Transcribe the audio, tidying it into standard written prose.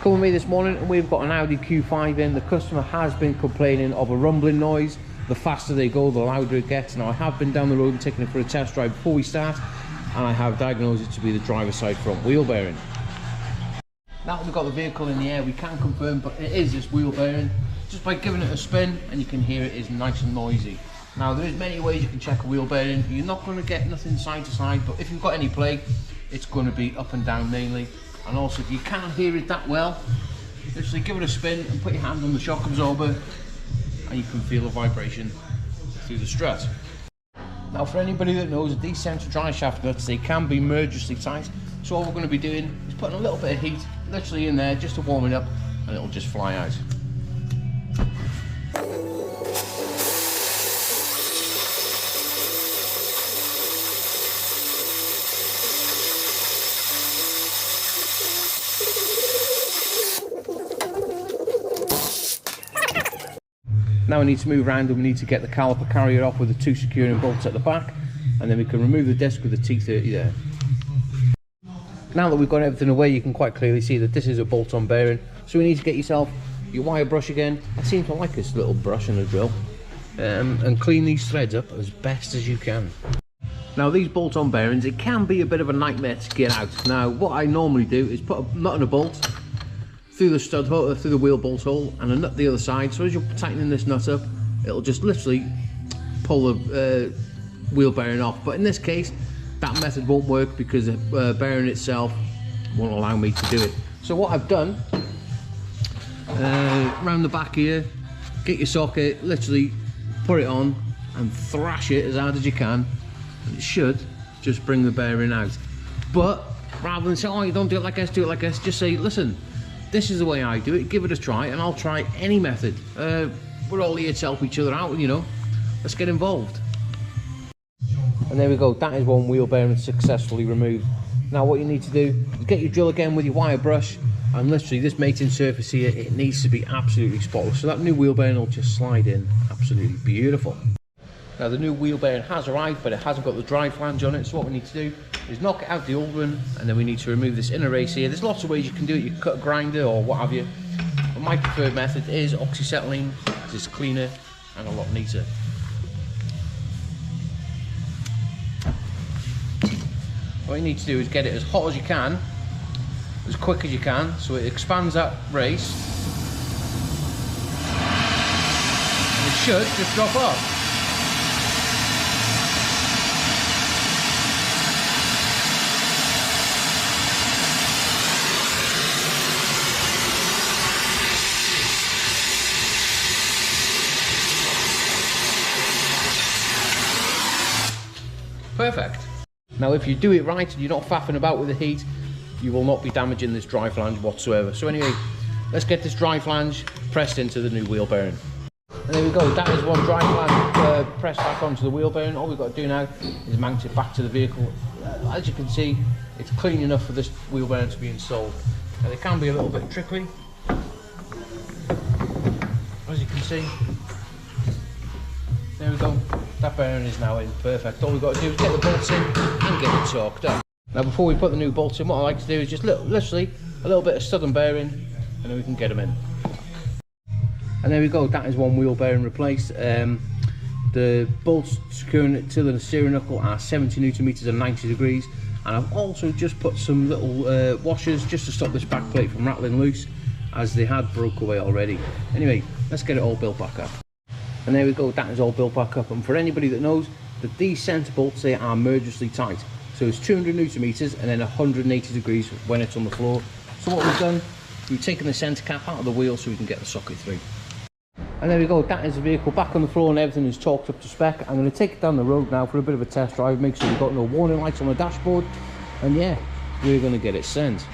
Come with me this morning and we've got an Audi Q5 in. The customer has been complaining of a rumbling noise. The faster they go, the louder it gets. Now I have been down the road and taken it for a test drive before we start, and I have diagnosed it to be the driver's side front wheel bearing. Now that we've got the vehicle in the air, we can confirm, but it is this wheel bearing. Just by giving it a spin, and you can hear it is nice and noisy. Now there is many ways you can check a wheel bearing. You're not going to get nothing side to side, but if you've got any play, it's going to be up and down mainly. And also if you can't hear it that well, literally give it a spin and put your hand on the shock absorber and you can feel a vibration through the strut. Now for anybody that knows, these central drive shaft nuts, they can be murderously tight. So all we're going to be doing is putting a little bit of heat literally in there just to warm it up, and it'll just fly out. Now we need to move around and we need to get the caliper carrier off with the two securing bolts at the back, and then we can remove the disc with the T30 there. Now that we've got everything away, you can quite clearly see that this is a bolt-on bearing. So we need to get yourself your wire brush again. I seem to like this little brush and a drill, and clean these threads up as best as you can. Now these bolt-on bearings, it can be a bit of a nightmare to get out. Now what I normally do is put a nut and a bolt through the stud hole, through the wheel bolt hole, and a nut the other side. So as you're tightening this nut up, it'll just literally pull the wheel bearing off. But in this case, that method won't work because the bearing itself won't allow me to do it. So what I've done, around the back here, get your socket, literally put it on and thrash it as hard as you can, and it should just bring the bearing out. But rather than say, oh, you don't do it like this, do it like this, just say, listen, this is the way I do it, give it a try, and I'll try any method. We're all here to help each other out, you know, let's get involved. And there we go, that is one wheel bearing successfully removed. Now what you need to do is get your drill again with your wire brush, and literally this mating surface here, it needs to be absolutely spotless. So that new wheel bearing will just slide in, absolutely beautiful. Now the new wheel bearing has arrived, but it hasn't got the drive flange on it, so what we need to do is knock out the old one, and then we need to remove this inner race here. There's lots of ways you can do it. You can cut a grinder or what have you, but my preferred method is oxyacetylene, because it's cleaner and a lot neater. What you need to do is get it as hot as you can, as quick as you can, so it expands that race, and it should just drop off. Perfect. Now if you do it right and you're not faffing about with the heat, you will not be damaging this drive flange whatsoever. So anyway, let's get this drive flange pressed into the new wheel bearing. And there we go, that is one drive flange pressed back onto the wheel bearing. All we've got to do now is mount it back to the vehicle. As you can see, it's clean enough for this wheel bearing to be installed. Now it can be a little bit tricky, as you can see. There we go, that bearing is now in, perfect. All we've got to do is get the bolts in and get it torqued up. Now before we put the new bolts in, what I like to do is just literally a little bit of stud and bearing, and then we can get them in. And there we go, that is one wheel bearing replaced. The bolts securing it to the steering knuckle are 70 Newton meters and 90 degrees. And I've also just put some little washers just to stop this back plate from rattling loose, as they had broke away already. Anyway, let's get it all built back up. And there we go, that is all built back up. And for anybody that knows that these centre bolts, they are murderously tight. So it's 200 Newton meters and then 180 degrees when it's on the floor. So what we've done, we've taken the centre cap out of the wheel so we can get the socket through. And there we go, that is the vehicle back on the floor and everything is torqued up to spec. I'm going to take it down the road now for a bit of a test drive, make sure we've got no warning lights on the dashboard. And yeah, we're going to get it sent.